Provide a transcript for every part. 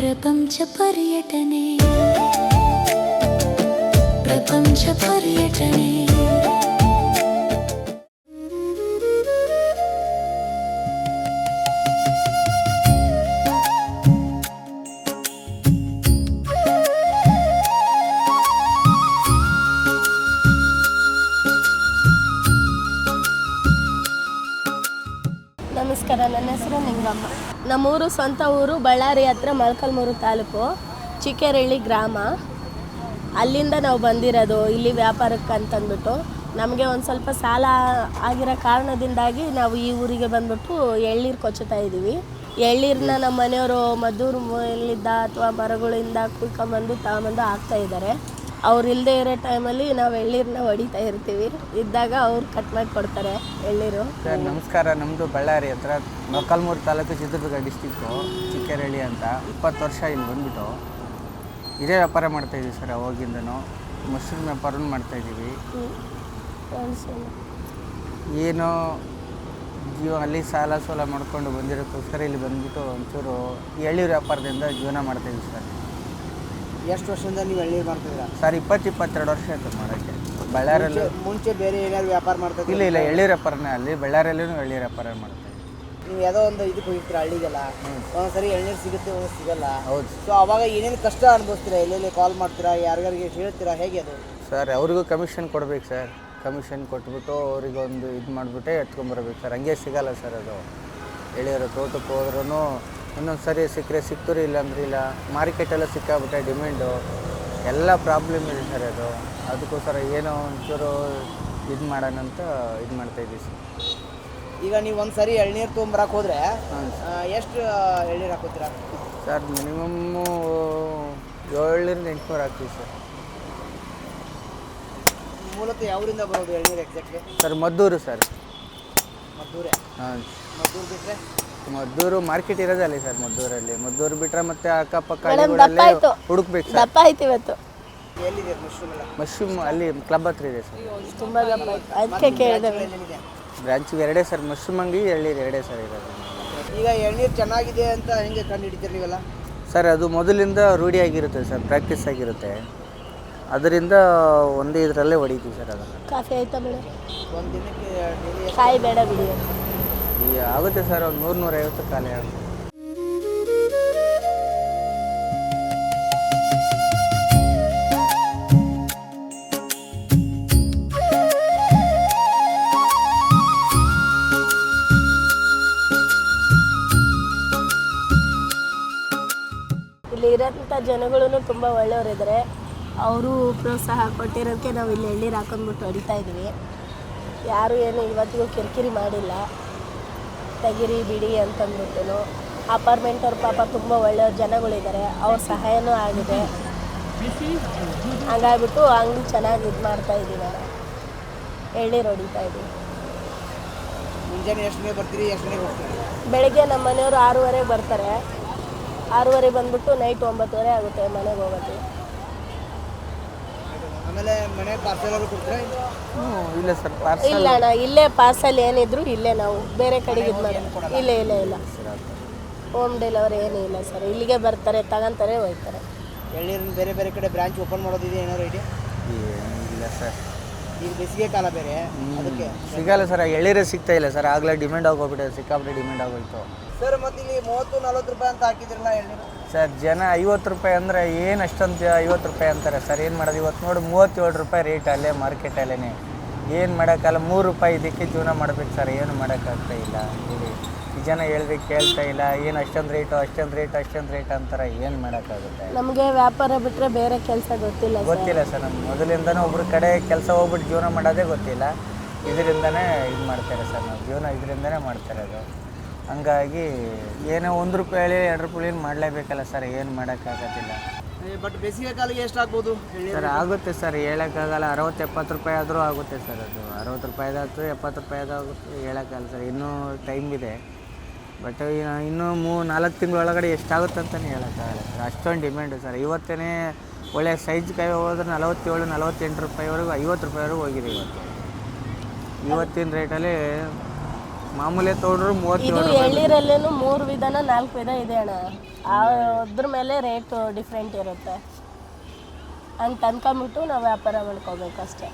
ಪ್ರಪಂಚ ಪರ್ಯಟನೆ ಪ್ರಪಂಚ ಪರ್ಯಟನೆ ನಮಸ್ಕಾರ, ನನ್ನ ಹೆಸರು ನಿಂಗಮ್ಮ. ನಮ್ಮೂರು ಸ್ವಂತ ಊರು ಬಳ್ಳಾರಿ ಹತ್ರ ಮೊಳಕಾಲ್ಮೂರು ತಾಲೂಕು ಚಿಕ್ಕೇರಳ್ಳಿ ಗ್ರಾಮ. ಅಲ್ಲಿಂದ ನಾವು ಬಂದಿರೋದು ಇಲ್ಲಿ ವ್ಯಾಪಾರಕ್ಕೆ ಅಂತಂದ್ಬಿಟ್ಟು. ನಮಗೆ ಒಂದು ಸ್ವಲ್ಪ ಸಾಲ ಆಗಿರೋ ಕಾರಣದಿಂದಾಗಿ ನಾವು ಈ ಊರಿಗೆ ಬಂದ್ಬಿಟ್ಟು ಎಳ್ನೀರು ಕೊಚ್ಚುತ್ತಾ ಇದ್ದೀವಿ. ಎಳ್ನೀರನ್ನ ನಮ್ಮ ಮನೆಯವರು ಮದ್ದೂರಿನಿಂದ ಅಥವಾ ಮರಗಳಿಂದ ಕುಯ್ಕೊಂಬಂದು ತಗೊಂಬಂದು ಹಾಕ್ತಾಯಿದ್ದಾರೆ. ಅವ್ರು ಇಲ್ಲದೆ ಇರೋ ಟೈಮಲ್ಲಿ ನಾವು ಎಳ್ನೀರನ್ನ ಹೊಡಿತಾ ಇರ್ತೀವಿ. ಇದ್ದಾಗ ಅವ್ರು ಕಟ್ ಮಾಡಿ ಕೊಡ್ತಾರೆ ಎಳ್ನೀರು. ಸರ್ ನಮಸ್ಕಾರ. ನಮ್ಮದು ಬಳ್ಳಾರಿ ಹತ್ರ ಮೊಳಕಾಲ್ಮೂರು ತಾಲೂಕು ಚಿತ್ರದುರ್ಗ ಡಿಸ್ಟಿಕ್ಕು ಚಿಕ್ಕೇರಳ್ಳಿ ಅಂತ. 20 ವರ್ಷ ಇಲ್ಲಿ ಬಂದುಬಿಟ್ಟು ಇದೇ ವ್ಯಾಪಾರ ಮಾಡ್ತಾಯಿದ್ದೀವಿ ಸರ್. ಅವಾಗಿಂದನೂ ಮಶ್ರೂಮ್ ವ್ಯಾಪಾರನೂ ಮಾಡ್ತಾಯಿದ್ದೀವಿ. ಏನೋ ಜೀವ ಅಲ್ಲಿ ಸಾಲ ಸೋಲ ಮಾಡ್ಕೊಂಡು ಬಂದಿರೋಕ್ಕೋಸ್ಕರ ಇಲ್ಲಿ ಬಂದುಬಿಟ್ಟು ಒಂಚೂರು ಎಳ್ನೀರು ವ್ಯಾಪಾರದಿಂದ ಜೀವನ ಮಾಡ್ತಾಯಿದ್ದೀವಿ ಸರ್. ಎಷ್ಟು ವರ್ಷದಿಂದ ನೀವು ಎಳ್ನೀರು ಮಾಡ್ತಿದ್ದೀರಾ ಸರ್? 22 ವರ್ಷ ಆಯ್ತು ಮಾಡೋಕ್ಕೆ. ಬಳ್ಳಾರಿಯಲ್ಲಿ ಮುಂಚೆ ಬೇರೆ ಏನಾದ್ರು ವ್ಯಾಪಾರ ಮಾಡ್ತಾ ಇಲ್ಲ ಎಳ್ನೀರು ವ್ಯಾಪಾರನೇ. ಅಲ್ಲಿ ಬಳ್ಳಾರಿಯಲ್ಲೂ ಎಳ್ನೀರು ವ್ಯಾಪಾರ ಮಾಡ್ತೀವಿ. ನೀವು ಯಾವುದೋ ಒಂದು ಇದಕ್ಕೆ ಹೋಗಿರ್ತೀರ ಹಳ್ಳಿಗೆಲ್ಲ, ಒಂದೊಂದ್ಸರಿ ಎಳ್ನೀರು ಸಿಗುತ್ತೆ, ಒಂದು ಸಿಗಲ್ಲ. ಹೌದು. ಸೊ ಅವಾಗ ಏನೇನು ಕಷ್ಟ ಅನುಭವಿಸ್ತೀರಾ? ಎಲ್ಲೆಲ್ಲಿ ಕಾಲ್ ಮಾಡ್ತೀರಾ? ಯಾರ್ಯಾರಿಗೆ ಹೇಳ್ತೀರಾ? ಹೇಗೆ ಅದು? ಸರ್ ಅವ್ರಿಗೂ ಕಮಿಷನ್ ಕೊಡ್ಬೇಕು ಸರ್. ಕಮಿಷನ್ ಕೊಟ್ಬಿಟ್ಟು ಅವ್ರಿಗೆ ಒಂದು ಇದು ಮಾಡಿಬಿಟ್ಟೆ ಎತ್ಕೊಂಬರ್ಬೇಕು ಸರ್. ಹಂಗೆ ಸಿಗಲ್ಲ ಸರ್ ಅದು. ಎಳ್ನೀರು ತೋಟಕ್ಕೆ ಹೋದ್ರೂ ಒಂದೊಂದು ಸರಿ ಸಿಕ್ಕರೆ ಸಿಕ್ತೂರಿ, ಇಲ್ಲಾಂದ್ರೆ ಇಲ್ಲ. ಮಾರ್ಕೆಟೆಲ್ಲ ಸಿಕ್ಕಾಬಿಟ್ಟೆ ಡಿಮ್ಯಾಂಡು, ಎಲ್ಲ ಪ್ರಾಬ್ಲಮ್ ಇದೆ ಸರ್ ಅದು. ಅದಕ್ಕೋಸ್ಕರ ಏನೋ ಒಂಚೂರು ಇದು ಮಾಡೋಣ ಅಂತ ಇದು ಮಾಡ್ತಾಯಿದ್ದೀವಿ ಸರ್. ಈಗ ನೀವು ಒಂದು ಸರಿ ಎಳ್ನೀರು ತೊಗೊಂಬರಕ್ಕೆ ಹೋದರೆ ಎಷ್ಟು ಎಳ್ನೀರು ಹಾಕೋತೀರಾ ಸರ್? ಮಿನಿಮಮ್ಮು 700ರಿಂದ 800 ಹಾಕ್ತೀವಿ ಸರ್. ಮೂಲತಃ ಯಾವರಿಂದ ಬರೋದು ಎಳ್ನೀರು ಎಕ್ಸಾಕ್ಟ್ಲಿ? Sir Maddur sir. ಮದ್ದೂರೇ? ಹಾಂ, ಮದ್ದೂರು ಬಿಟ್ಟರೆ ಮದ್ದೂರು ಮಾರ್ಕೆಟ್ ಇರೋದೇ ಅಲ್ಲಿ ಸರ್. ಮದ್ದೂರಲ್ಲಿ ಮದ್ದೂರು ಬಿಟ್ಟರೆ ಮತ್ತೆ ಅಕ್ಕಪಕ್ಕ ದಪ್ಪ ಹಳ್ಳಿಗಳಲ್ಲಿ ಆಯ್ತು. ಹುಡುಕ್ಬೇಕು ಸರ್. ದಪ್ಪ ಆಯ್ತು ಇವತ್ತು. ಎಲ್ಲಿದೆ ಮಶ್ರೂಮ್ ಎಲ್ಲ? ಮಶ್ರೂಮ್ ಅಲ್ಲಿ ಕ್ಲಬ್ ಹತ್ರ ಇದೆ ಸರ್. ತುಂಬ ದಪ್ಪ ಆಯ್ತು, ಅದಕ್ಕೆ ಕೇಳಿದೆ. ಎಲ್ಲಿದೆ? ಬ್ರಾಂಚಿಗೆ 2 ಸರ್. ಮಶ್ರೂಮ್ ಅಂಗಡಿ ಎಳ್ನೀರು 2 ಸರ್ ಇರೋದು. ಈಗ ಎಳ್ನೀರು ಚೆನ್ನಾಗಿದೆ ಅಂತ ಹೆಂಗೆ ಕಂಡು ಹಿಡಿತೀರಿ ನೀವೆಲ್ಲ? ಸರ್ ಅದು ಮೊದಲಿಂದ ರೂಢಿಯಾಗಿರುತ್ತೆ ಸರ್, ಪ್ರಾಕ್ಟೀಸ್ ಆಗಿರುತ್ತೆ. ಅದರಿಂದ ಒಂದೇ ಇದರಲ್ಲೇ ಹೊಡಿತೀವಿ ಸರ್ ಅದನ್ನು. ಕಾಫಿ ಆಯ್ತಾ ಬೇಡ? ಒಂದು ದಿನಕ್ಕೆ ಡೈಲಿ ಕಾಯಿ ಬೇಡ ಬಿಡಿ. ಈಗ ಆಗುತ್ತೆ ಸರ್, ಒಂದು 100-150 ಖಾಲಿ ಆಗುತ್ತೆ. ಇಲ್ಲಿ ಇರೋಂಥ ಜನಗಳು ತುಂಬ ಒಳ್ಳೆಯವರಿದ್ದಾರೆ. ಅವರು ಪ್ರೋತ್ಸಾಹ ಕೊಟ್ಟಿರೋದಕ್ಕೆ ನಾವು ಇಲ್ಲಿ ಎಳ್ನೀರು ಹಾಕೊಂಡ್ಬಿಟ್ಟು ಹೊಡಿತಾ ಇದ್ವಿ. ಯಾರು ಏನು ಇವತ್ತಿಗೂ ಕಿರಿಕಿರಿ ಮಾಡಿಲ್ಲ, ತೆಗಿರಿ ಬಿಡಿ ಅಂತಂದ್ಬಿಟ್ಟು. ಅಪಾರ್ಟ್ಮೆಂಟವ್ರು ಪಾಪ ತುಂಬ ಒಳ್ಳೆಯ ಜನಗಳಿದ್ದಾರೆ, ಅವ್ರ ಸಹಾಯನೂ ಆಗಿದೆ. ಹಂಗಾಗ್ಬಿಟ್ಟು ಅಂಗಡಿ ಚೆನ್ನಾಗಿ ಇದು ಮಾಡ್ತಾಯಿದ್ದೀವಿ. ನಾನು ಎಳ್ನೀರು ಹೊಡಿತಾ ಇದ್ದೀವಿ. ಮುಂಜಾನೆ ಎಷ್ಟನೇ ಬರ್ತೀರಿ, ಎಷ್ಟನೇ ಹೋಗ್ತೀರಿ? ಬೆಳಗ್ಗೆ ನಮ್ಮ ಮನೆಯವರು 6:30 ಬರ್ತಾರೆ. 6:30 ಬಂದ್ಬಿಟ್ಟು ನೈಟ್ 9:30 ಆಗುತ್ತೆ ಮನೆಗೆ ಹೋಗೋದು. ಆಮೇಲೆ ಮನೆ ಪಾರ್ಸಲ್ ಅವರು ಕೊಡ್ತೀರಾ? ಇಲ್ಲ ಸರ್, ಪಾರ್ಸಲ್ ಇಲ್ಲ ಅಣ್ಣ, ಇಲ್ಲೇ ಪಾರ್ಸಲ್ ಏನಿದ್ರು ಇಲ್ಲೇ, ನಾವು ಬೇರೆ ಕಡೆಗೆ ಇದು ಮಾಡೋದು ಇಲ್ಲ ಇಲ್ಲ ಇಲ್ಲ. ಹೋಮ್ ಡೆಲಿವರಿ ಏನೂ ಇಲ್ಲ ಸರ್. ಇಲ್ಲಿಗೆ ಬರ್ತಾರೆ, ತಗೊಂತಾರೆ, ಹೋಗ್ತಾರೆ. ಎಳ್ನೀರಿನ ಬೇರೆ ಬೇರೆ ಕಡೆ ಬ್ರಾಂಚ್ ಓಪನ್ ಮಾಡೋದಿದೆ ಏನಾದ್ರು ಐಡಿಯಾ? ಇಲ್ಲ ಸರ್. ಈಗ ಬೇಸಿಗೆ ಕಾಲ ಬೇರೆ, ಅದಕ್ಕೆ ಸಿಗಲ್ಲ ಸರ್. ಎಳ್ನೀರೇ ಸಿಗ್ತಾ ಇಲ್ಲ ಸರ್. ಆಗಲೇ ಡಿಮ್ಯಾಂಡ್ ಆಗೋಗ್ಬಿಟ್ಟೆ, ಸಿಕ್ಕಾಬಿಟ್ಟೆ ಡಿಮ್ಯಾಂಡ್ ಆಗೋಯ್ತು ಸರ್. ಮತ್ತೆ ಇಲ್ಲಿ 30-40 ರೂಪಾಯಿ ಅಂತ ಹಾಕಿದ್ರಲ್ಲ ಎಳ್ನೀರು? ಸರ್ ಜನ 50 ರೂಪಾಯಿ ಅಂದರೆ ಏನು ಅಷ್ಟೊಂದು 50 ರೂಪಾಯಿ ಅಂತಾರೆ ಸರ್. ಏನು ಮಾಡೋದು? ಇವತ್ತು ನೋಡಿ 37 ರೂಪಾಯಿ ರೇಟ್ ಅಲ್ಲೇ ಮಾರ್ಕೆಟಲ್ಲೇ. ಏನು ಮಾಡೋಕ್ಕಲ್ಲ, 3 ರೂಪಾಯಿ ಇದಕ್ಕೆ ಜೀವನ ಮಾಡ್ಬೇಕು ಸರ್. ಏನು ಮಾಡೋಕ್ಕಾಗ್ತಾ ಇಲ್ಲ. ಇಲ್ಲಿ ಈ ಜನ ಹೇಳಿದ್ರೆ ಕೇಳ್ತಾ ಇಲ್ಲ. ಏನು ಅಷ್ಟೊಂದು ರೇಟ್ ಅಂತಾರೆ. ಏನು ಮಾಡೋಕ್ಕಾಗುತ್ತೆ? ನಮಗೆ ವ್ಯಾಪಾರ ಬಿಟ್ಟರೆ ಬೇರೆ ಕೆಲಸ ಗೊತ್ತಿಲ್ಲ ಸರ್. ನಮ್ಗೆ ಮೊದಲಿಂದನೂ ಒಬ್ರ ಕಡೆ ಕೆಲಸ ಹೋಗ್ಬಿಟ್ಟು ಜೀವನ ಮಾಡೋದೇ ಗೊತ್ತಿಲ್ಲ. ಇದರಿಂದನೇ ಇದು ಮಾಡ್ತಾರೆ ಸರ್. ನಾವು ಜೀವನ ಇದರಿಂದನೇ ಮಾಡ್ತಾಯಿರೋದು. ಹಂಗಾಗಿ ಏನೋ 1 ರೂಪಾಯಿ 2 ರೂಪಾಯಿ ಮಾಡಲೇಬೇಕಲ್ಲ ಸರ್. ಏನು ಮಾಡೋಕ್ಕಾಗೋದಿಲ್ಲ. ಬಟ್ ಬೇಸಿಗೆ ಕಾಲಿಗೆ ಎಷ್ಟು ಆಗ್ಬೋದು ಸರ್? ಆಗುತ್ತೆ ಸರ್, ಹೇಳೋಕ್ಕಾಗಲ್ಲ. 60-70 ರೂಪಾಯಿ ಆದರೂ ಆಗುತ್ತೆ ಸರ್. ಅದು 60 ರೂಪಾಯಿದಾಯ್ತು, 70 ರೂಪಾಯಿದು ಆಗುತ್ತೆ, ಹೇಳೋಕ್ಕಾಗಲ್ಲ ಸರ್. ಇನ್ನೂ ಟೈಮ್ ಇದೆ. ಬಟ್ ಇನ್ನೂ 3-4 ತಿಂಗಳ ಒಳಗಡೆ ಎಷ್ಟಾಗುತ್ತೆ ಅಂತಲೇ ಹೇಳೋಕ್ಕಾಗಲ್ಲ ಸರ್. ಅಷ್ಟೊಂದು ಡಿಮ್ಯಾಂಡು ಸರ್. ಇವತ್ತೇ ಒಳ್ಳೆ ಸೈಜ್ ಕಾಯಿ ಹೋದ್ರೆ 47-48 ರೂಪಾಯಿವರೆಗೂ, 50 ರೂಪಾಯಿವರೆಗೂ ಹೋಗಿದೆ ಇವತ್ತಿನ ರೇಟಲ್ಲಿ. ಮಾಮೂಲಿ ತೊಗೊಂಡ್ರು ಇದು 37 ಎಳ್ನೀರಲ್ಲೇನು 3 ವಿಧನ 4 ವಿಧ ಇದೆ ಅಣ್ಣ. ಅದ್ರ ಮೇಲೆ ರೇಟು ಡಿಫ್ರೆಂಟ್ ಇರುತ್ತೆ. ಹಂಗೆ ತಂದ್ಕೊಂಬಿಟ್ಟು ನಾವು ವ್ಯಾಪಾರ ಮಾಡ್ಕೋಬೇಕಷ್ಟೆ.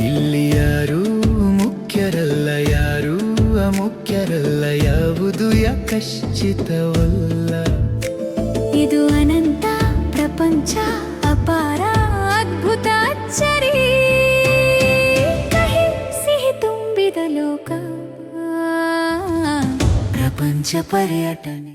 ಇಲ್ಲಿ ಯಾರೂ ಮುಖ್ಯರಲ್ಲ, ಯಾರೂ ಅಮುಖ್ಯರಲ್ಲ, ಯಾವುದು ಯಾಕಶ್ಚಿತವಲ್ಲ. ಇದು ಅನಂತ ಪ್ರಪಂಚ, ಅಪಾರ ಅದ್ಭುತ ಅಚ್ಚರಿ, ಕಹಿ ಸಿಹಿ ತುಂಬಿದ ಲೋಕ, ಪ್ರಪಂಚ ಪರ್ಯಟನೆ.